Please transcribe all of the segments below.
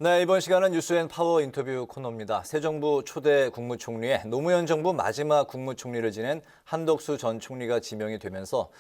네, 이번 시간은 뉴스앤 파워 인터뷰 코너입니다. 새 정부 초대 국무총리에 노무현 정부 마지막 국무총리를 지낸 한덕수 전 총리가 지명이 되면서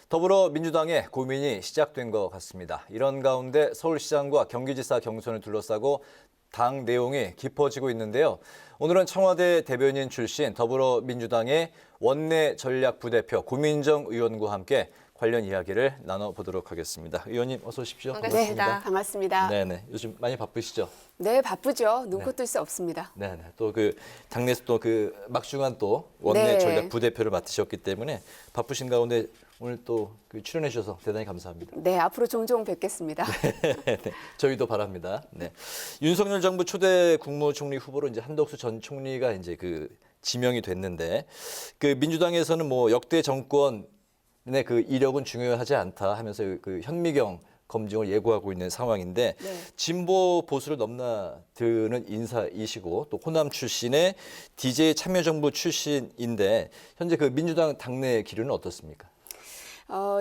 더불어민주당의 고민이 시작된 것 같습니다. 이런 가운데 서울시장과 경기지사 경선을 둘러싸고 당 내용이 깊어지고 있는데요. 오늘은 청와대 대변인 출신 더불어민주당의 원내 전략부대표 고민정 의원과 함께 관련 이야기를 나눠보도록 하겠습니다. 의원님 어서 오십시오. 반갑습니다. 반갑습니다. 네네. 요즘 많이 바쁘시죠? 네, 바쁘죠. 눈코 뜰 수 없습니다. 네네. 또 당내에서 또 막중한 또 원내 네. 전략 부대표를 맡으셨기 때문에 바쁘신 가운데 오늘 또 출연해 주셔서 대단히 감사합니다. 네, 앞으로 종종 뵙겠습니다. 네, 저희도 바랍니다. 네. 윤석열 정부 초대 국무총리 후보로 이제 한덕수 전 총리가 이제 지명이 됐는데 민주당에서는 뭐 역대 정권의 이력은 중요하지 않다 하면서 현미경 검증을 예고하고 있는 상황인데 네. 진보 보수를 넘나드는 인사이시고 또 호남 출신의 DJ 참여정부 출신인데 현재 민주당 당내 기류는 어떻습니까?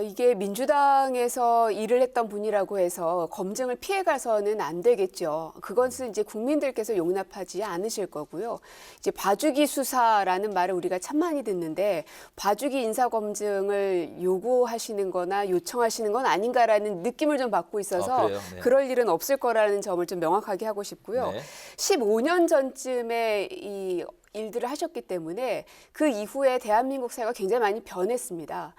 이게 민주당에서 일을 했던 분이라고 해서 검증을 피해가서는 안 되겠죠. 그것은 이제 국민들께서 용납하지 않으실 거고요. 이제 봐주기 수사라는 말을 우리가 참 많이 듣는데 봐주기 인사검증을 요구하시는 거나 요청하시는 건 아닌가라는 느낌을 좀 받고 있어서 네. 그럴 일은 없을 거라는 점을 좀 명확하게 하고 싶고요. 네. 15년 전쯤에 이 일들을 하셨기 때문에 그 이후에 대한민국 사회가 굉장히 많이 변했습니다.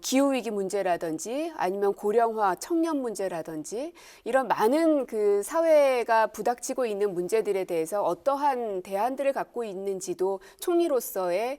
기후위기 문제라든지 아니면 고령화 청년 문제라든지 이런 많은 사회가 부닥치고 있는 문제들에 대해서 어떠한 대안들을 갖고 있는지도 총리로서의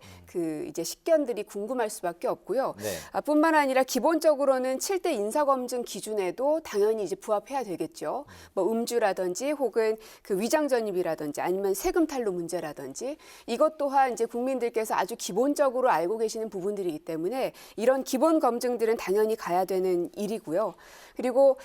이제 식견들이 궁금할 수밖에 없고요. 네. 뿐만 아니라 기본적으로는 7대 인사검증 기준에도 당연히 이제 부합해야 되겠죠. 뭐 음주라든지 혹은 위장 전입이라든지 아니면 세금 탈루 문제라든지 이것 또한 이제 국민들께서 아주 기본적으로 알고 계시는 부분들이기 때문에 이런 기본 검증들은 당연히 가야 되는 일이고요. 그리고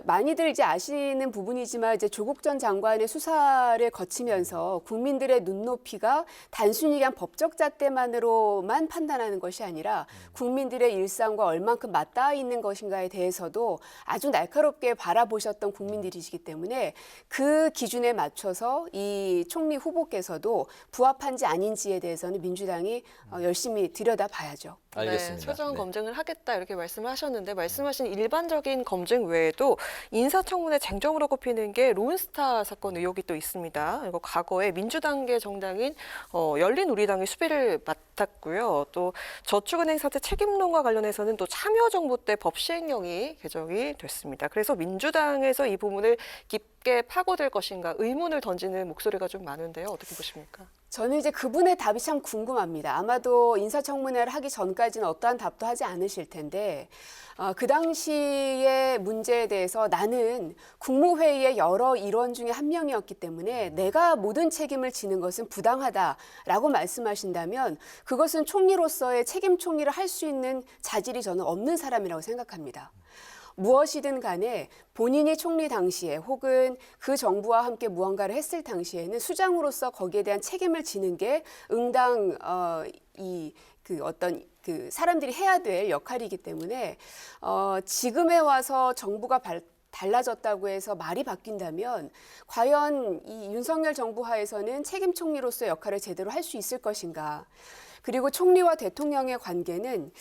많이들 이제 아시는 부분이지만 이제 조국 전 장관의 수사를 거치면서 국민들의 눈높이가 단순히 그냥 법적 잣대만으로만 판단하는 것이 아니라 국민들의 일상과 얼만큼 맞닿아 있는 것인가에 대해서도 아주 날카롭게 바라보셨던 국민들이시기 때문에 그 기준에 맞춰서 이 총리 후보께서도 부합한지 아닌지에 대해서는 민주당이 열심히 들여다봐야죠. 알겠습니다. 네, 최종 네. 검증을 하겠다 이렇게 말씀을 하셨는데 말씀하신 일반적인 검증 외에도 인사청문회 쟁점으로 꼽히는 게 론스타 사건 의혹이 또 있습니다. 이거 과거에 민주당계 정당인 열린우리당이 수배를 맡았고요. 또 저축은행 사태 책임론과 관련해서는 또 참여정부 때 법 시행령이 개정이 됐습니다. 그래서 민주당에서 이 부분을 깊게 파고들 것인가 의문을 던지는 목소리가 좀 많은데요. 어떻게 보십니까? 저는 이제 그분의 답이 참 궁금합니다. 아마도 인사청문회를 하기 전까지는 어떠한 답도 하지 않으실 텐데 그 당시의 문제에 대해서 나는 국무회의의 여러 일원 중에 한 명이었기 때문에 내가 모든 책임을 지는 것은 부당하다라고 말씀하신다면 그것은 총리로서의 책임 총리를 할 수 있는 자질이 저는 없는 사람이라고 생각합니다. 무엇이든 간에 본인이 총리 당시에 혹은 그 정부와 함께 무언가를 했을 당시에는 수장으로서 거기에 대한 책임을 지는 게 응당 사람들이 해야 될 역할이기 때문에 지금에 와서 정부가 달라졌다고 해서 말이 바뀐다면 과연 이 윤석열 정부 하에서는 책임 총리로서의 역할을 제대로 할 수 있을 것인가? 그리고 총리와 대통령의 관계는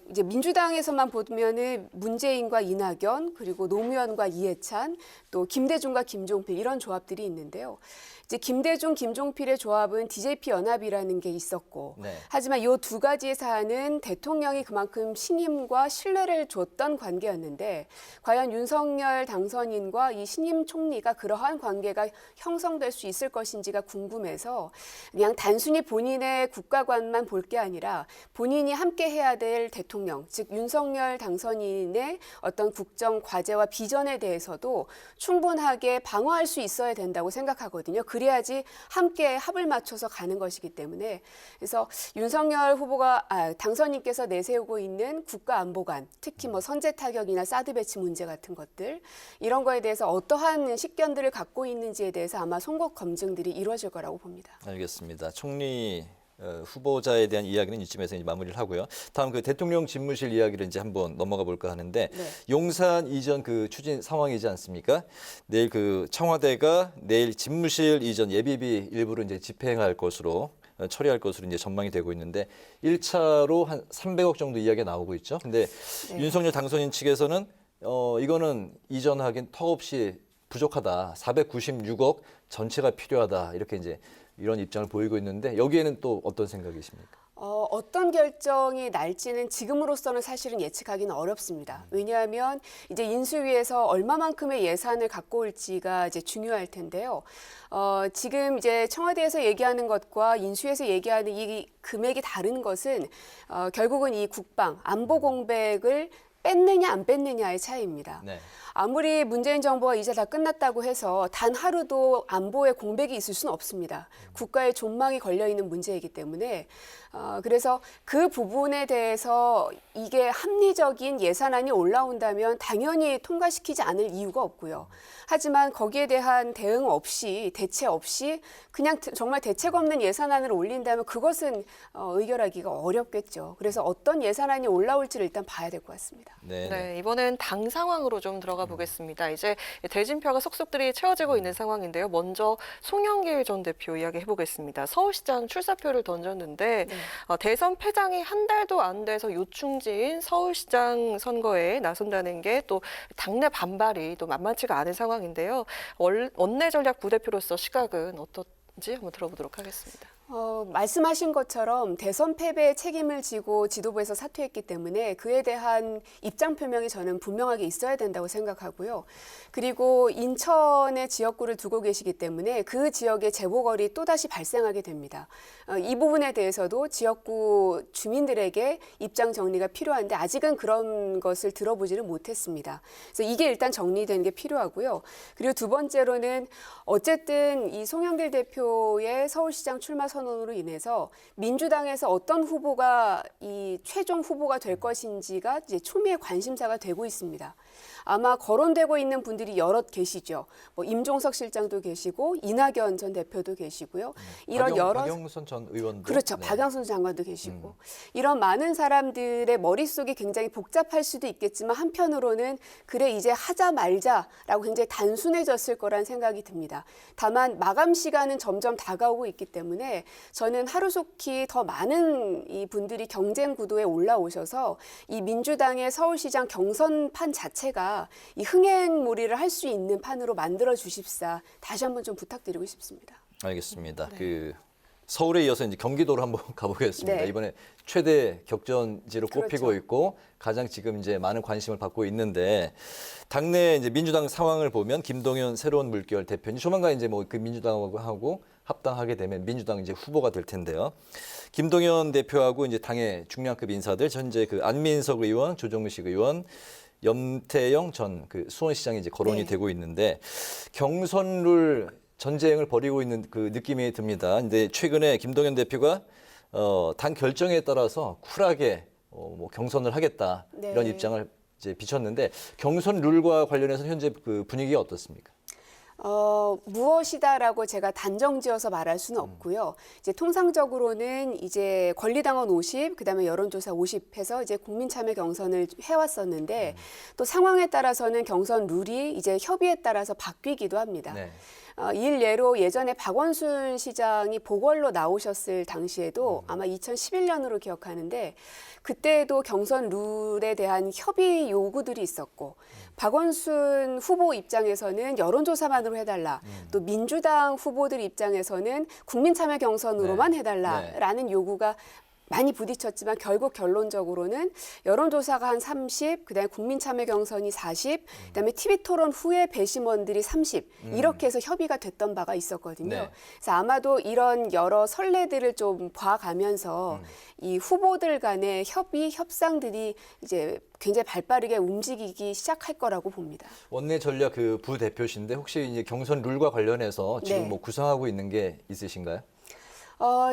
이제 민주당에서만 보면은 문재인과 이낙연 그리고 노무현과 이해찬 또 김대중과 김종필 이런 조합들이 있는데요. 이제 김대중, 김종필의 조합은 DJP 연합이라는 게 있었고 네. 하지만 이 두 가지 사안은 대통령이 그만큼 신임과 신뢰를 줬던 관계였는데 과연 윤석열 당선인과 이 신임 총리가 그러한 관계가 형성될 수 있을 것인지가 궁금해서 그냥 단순히 본인의 국가관만 볼 게 아니라 본인이 함께 해야 될 대통령, 즉 윤석열 당선인의 어떤 국정 과제와 비전에 대해서도 충분하게 방어할 수 있어야 된다고 생각하거든요. 그래야지 함께 합을 맞춰서 가는 것이기 때문에 그래서 윤석열 후보가 당선인께서 내세우고 있는 국가안보관, 특히 뭐 선제 타격이나 사드 배치 문제 같은 것들 이런 거에 대해서 어떠한 식견들을 갖고 있는지에 대해서 아마 송곳 검증들이 이루어질 거라고 봅니다. 알겠습니다. 총리 후보자에 대한 이야기는 이쯤에서 이제 마무리를 하고요. 다음 그 대통령 집무실 이야기를 이제 한번 넘어가 볼까 하는데 네. 용산 이전 그 추진 상황이지 않습니까? 내일 그 청와대가 내일 집무실 이전 예비비 일부를 이제 집행할 것으로 처리할 것으로 이제 전망이 되고 있는데 1차로 한 300억 정도 이야기가 나오고 있죠. 근데 네. 윤석열 당선인 측에서는 이거는 이전하긴 턱없이 부족하다. 496억 전체가 필요하다. 이렇게 이제 이런 입장을 보이고 있는데 여기에는 또 어떤 생각이십니까? 어떤 결정이 날지는 지금으로서는 사실은 예측하기는 어렵습니다. 왜냐하면 이제 인수위에서 얼마만큼의 예산을 갖고 올지가 이제 중요할 텐데요. 지금 이제 청와대에서 얘기하는 것과 인수위에서 얘기하는 이 금액이 다른 것은 결국은 이 국방, 안보 공백을 뺐느냐 안 뺐느냐의 차이입니다. 네. 아무리 문재인 정부가 이제 다 끝났다고 해서 단 하루도 안보에 공백이 있을 수는 없습니다. 국가의 존망이 걸려 있는 문제이기 때문에 그래서 그 부분에 대해서 이게 합리적인 예산안이 올라온다면 당연히 통과시키지 않을 이유가 없고요. 하지만 거기에 대한 대응 없이 대체 없이 그냥 정말 대책 없는 예산안을 올린다면 그것은 의결하기가 어렵겠죠. 그래서 어떤 예산안이 올라올지를 일단 봐야 될 것 같습니다. 네. 네, 이번엔 당 상황으로 좀 들어가 보겠습니다. 이제 대진표가 속속들이 채워지고 있는 상황인데요. 먼저 송영길 전 대표 이야기 해보겠습니다. 서울시장 출사표를 던졌는데 네. 대선 패장이 한 달도 안 돼서 요충지인 서울시장 선거에 나선다는 게 또 당내 반발이 또 만만치가 않은 상황인데요. 원내 전략 부대표로서 시각은 어떤지 한번 들어보도록 하겠습니다. 말씀하신 것처럼 대선 패배의 책임을 지고 지도부에서 사퇴했기 때문에 그에 대한 입장 표명이 저는 분명하게 있어야 된다고 생각하고요. 그리고 인천의 지역구를 두고 계시기 때문에 그 지역의 재보궐이 또다시 발생하게 됩니다. 이 부분에 대해서도 지역구 주민들에게 입장 정리가 필요한데 아직은 그런 것을 들어보지를 못했습니다. 그래서 이게 일단 정리되는 게 필요하고요. 그리고 두 번째로는 어쨌든 이 송영길 대표의 서울시장 출마 선언으로 인해서 민주당에서 어떤 후보가 이 최종 후보가 될 것인지가 이제 초미의 관심사가 되고 있습니다. 아마 거론되고 있는 분들이 여럿 계시죠. 뭐 임종석 실장도 계시고 이낙연 전 대표도 계시고요. 이런 여러 박영선 전 의원도 그렇죠. 네. 박영선 장관도 계시고 이런 많은 사람들의 머릿속이 굉장히 복잡할 수도 있겠지만 한편으로는 그래 이제 하자 말자라고 굉장히 단순해졌을 거란 생각이 듭니다. 다만 마감 시간은 점점 다가오고 있기 때문에 저는 하루속히 더 많은 이 분들이 경쟁 구도에 올라오셔서 이 민주당의 서울시장 경선판 자체가 이 흥행몰이를 할 수 있는 판으로 만들어 주십사 다시 한번 좀 부탁드리고 싶습니다. 알겠습니다. 네. 그 서울에 이어서 이제 경기도로 한번 가보겠습니다. 네. 이번에 최대 격전지로 꼽히고 그렇죠. 있고 가장 지금 이제 많은 관심을 받고 있는데 당내 이제 민주당 상황을 보면 김동연 새로운 물결 대표님 조만간 이제 뭐 그 민주당하고 합당하게 되면 민주당 이제 후보가 될 텐데요. 김동연 대표하고 이제 당의 중량급 인사들 현재 그 안민석 의원, 조정식 의원, 염태영 전 그 수원시장이 이제 거론이 네. 되고 있는데 경선룰 전쟁을 벌이고 있는 그 느낌이 듭니다. 근데 최근에 김동연 대표가 당 결정에 따라서 쿨하게 뭐 경선을 하겠다 네. 이런 입장을 이제 비쳤는데 경선 룰과 관련해서 현재 그 분위기가 어떻습니까? 무엇이다라고 제가 단정지어서 말할 수는 없고요. 이제 통상적으로는 이제 권리당원 50, 그다음에 여론조사 50 해서 이제 국민참여 경선을 해왔었는데 또 상황에 따라서는 경선 룰이 이제 협의에 따라서 바뀌기도 합니다. 네. 일례로 예전에 박원순 시장이 보궐로 나오셨을 당시에도 아마 2011년으로 기억하는데 그때도 경선 룰에 대한 협의 요구들이 있었고 박원순 후보 입장에서는 여론조사만으로 해달라. 또 민주당 후보들 입장에서는 국민참여 경선으로만 네. 해달라라는 요구가 많이 부딪혔지만 결국 결론적으로는 여론조사가 한 30, 그다음에 국민참여 경선이 40, 그다음에 TV 토론 후에 배심원들이 30 이렇게 해서 협의가 됐던 바가 있었거든요. 네. 그래서 아마도 이런 여러 선례들을 좀 봐가면서 이 후보들 간의 협의, 협상들이 이제 굉장히 발빠르게 움직이기 시작할 거라고 봅니다. 원내 전략 그 부대표신데 혹시 이제 경선 룰과 관련해서 지금 네. 뭐 구상하고 있는 게 있으신가요?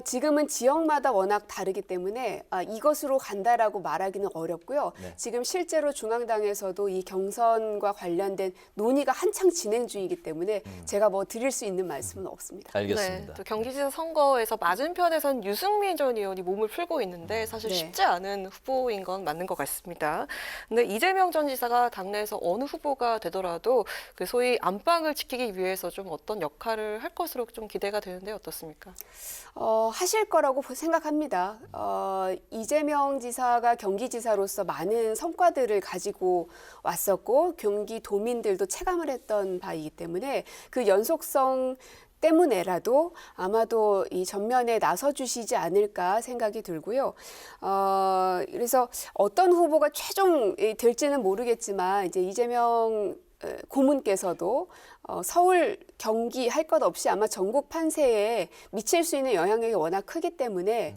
지금은 지역마다 워낙 다르기 때문에 이것으로 간다라고 말하기는 어렵고요. 네. 지금 실제로 중앙당에서도 이 경선과 관련된 논의가 한창 진행 중이기 때문에 제가 뭐 드릴 수 있는 말씀은 없습니다. 알겠습니다. 네, 또 경기지사 선거에서 맞은편에선 유승민 전 의원이 몸을 풀고 있는데 사실 네. 쉽지 않은 후보인 건 맞는 것 같습니다. 근데 이재명 전 지사가 당내에서 어느 후보가 되더라도 그 소위 안방을 지키기 위해서 좀 어떤 역할을 할 것으로 좀 기대가 되는데 어떻습니까? 하실 거라고 생각합니다. 이재명 지사가 경기지사로서 많은 성과들을 가지고 왔었고 경기도민들도 체감을 했던 바이기 때문에 그 연속성 때문에라도 아마도 이 전면에 나서 주시지 않을까 생각이 들고요. 그래서 어떤 후보가 최종 될지는 모르겠지만 이제 이재명 고문께서도 서울, 경기 할 것 없이 아마 전국 판세에 미칠 수 있는 영향력이 워낙 크기 때문에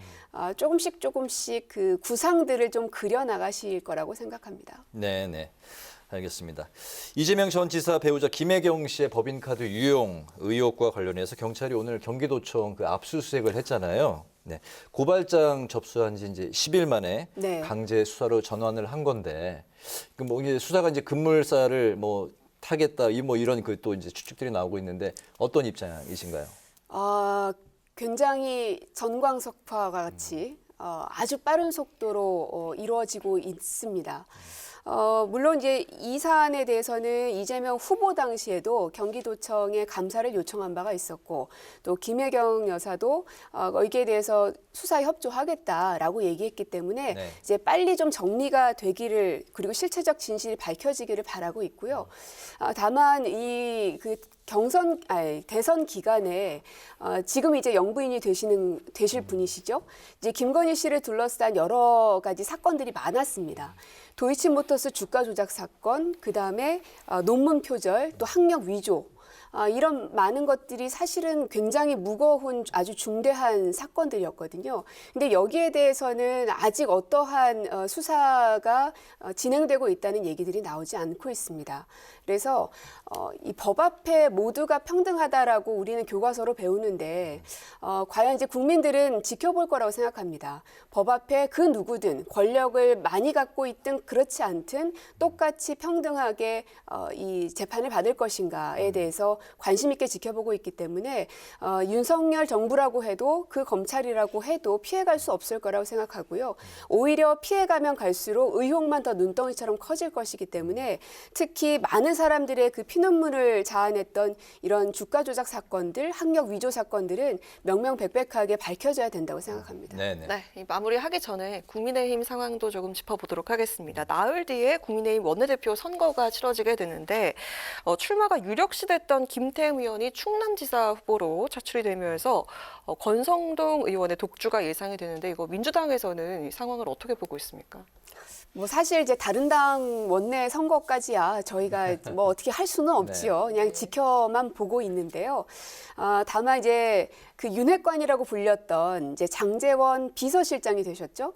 조금씩 그 구상들을 좀 그려 나가실 거라고 생각합니다. 네. 알겠습니다. 이재명 전 지사 배우자 김혜경 씨의 법인카드 유용 의혹과 관련해서 경찰이 오늘 경기도청 그 압수수색을 했잖아요. 네. 고발장 접수한 지 이제 10일 만에 네. 강제 수사로 전환을 한 건데, 그 뭐 이게 수사가 이제 급물살을 뭐 타겠다 뭐 이런 그 또 이제 추측들이 나오고 있는데 어떤 입장이신가요? 굉장히 전광석화와 같이 아주 빠른 속도로 이루어지고 있습니다. 물론 이제 이 사안에 대해서는 이재명 후보 당시에도 경기도청에 감사를 요청한 바가 있었고 또 김혜경 여사도 여기에 대해서 수사에 협조하겠다라고 얘기했기 때문에 네. 이제 빨리 좀 정리가 되기를 그리고 실체적 진실이 밝혀지기를 바라고 있고요. 다만 이 그 대선 기간에 지금 이제 영부인이 되실 분이시죠. 이제 김건희 씨를 둘러싼 여러 가지 사건들이 많았습니다. 도이치모터스 주가 조작 사건, 그다음에 논문 표절, 또 학력 위조. 이런 많은 것들이 사실은 굉장히 무거운 아주 중대한 사건들이었거든요. 근데 여기에 대해서는 아직 어떠한 수사가 진행되고 있다는 얘기들이 나오지 않고 있습니다. 그래서 이 법 앞에 모두가 평등하다라고 우리는 교과서로 배우는데 과연 이제 국민들은 지켜볼 거라고 생각합니다. 법 앞에 그 누구든 권력을 많이 갖고 있든 그렇지 않든 똑같이 평등하게 이 재판을 받을 것인가에 대해서 관심 있게 지켜보고 있기 때문에 윤석열 정부라고 해도 그 검찰이라고 해도 피해갈 수 없을 거라고 생각하고요. 오히려 피해가면 갈수록 의혹만 더 눈덩이처럼 커질 것이기 때문에 특히 많은 사람들의 그 피눈물을 자아냈던 이런 주가 조작 사건들, 학력 위조 사건들은 명명백백하게 밝혀져야 된다고 생각합니다. 네네. 네, 이 마무리하기 전에 국민의힘 상황도 조금 짚어보도록 하겠습니다. 나흘 뒤에 국민의힘 원내대표 선거가 치러지게 되는데 출마가 유력시됐던 김태흠 의원이 충남지사 후보로 차출이 되면서 권성동 의원의 독주가 예상이 되는데 이거 민주당에서는 이 상황을 어떻게 보고 있습니까? 뭐 사실 이제 다른 당 원내 선거까지야 저희가 뭐 어떻게 할 수는 없지요. 그냥 지켜만 보고 있는데요. 다만 이제 그 윤핵관이라고 불렸던 이제 장제원 비서실장이 되셨죠.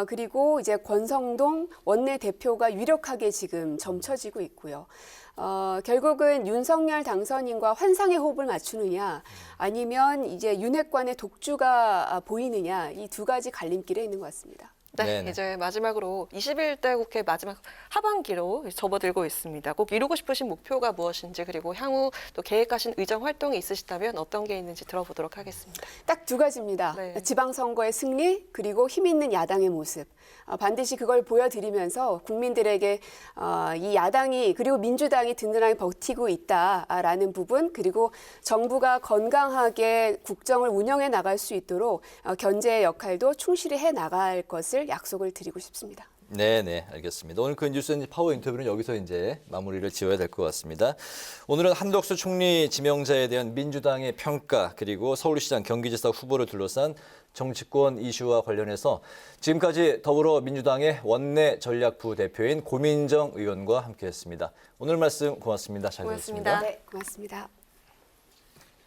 그리고 이제 권성동 원내 대표가 유력하게 지금 점쳐지고 있고요. 결국은 윤석열 당선인과 환상의 호흡을 맞추느냐 아니면 이제 윤핵관의 독주가 보이느냐 이 두 가지 갈림길에 있는 것 같습니다. 네, 네네. 이제 마지막으로 21대 국회 마지막 하반기로 접어들고 있습니다. 꼭 이루고 싶으신 목표가 무엇인지 그리고 향후 또 계획하신 의정 활동이 있으시다면 어떤 게 있는지 들어보도록 하겠습니다. 딱 두 가지입니다. 네. 지방선거의 승리 그리고 힘 있는 야당의 모습. 반드시 그걸 보여드리면서 국민들에게 이 야당이 그리고 민주당이 든든하게 버티고 있다라는 부분 그리고 정부가 건강하게 국정을 운영해 나갈 수 있도록 견제의 역할도 충실히 해 나갈 것을 약속을 드리고 싶습니다. 네네, 알겠습니다. 오늘 그 뉴스엔지 파워 인터뷰는 여기서 이제 마무리를 지어야 될 것 같습니다. 오늘은 한덕수 총리 지명자에 대한 민주당의 평가 그리고 서울시장 경기지사 후보를 둘러싼 정치권 이슈와 관련해서 지금까지 더불어민주당의 원내 전략부 대표인 고민정 의원과 함께했습니다. 오늘 말씀 고맙습니다. 잘 들었습니다. 고맙습니다. 네, 고맙습니다.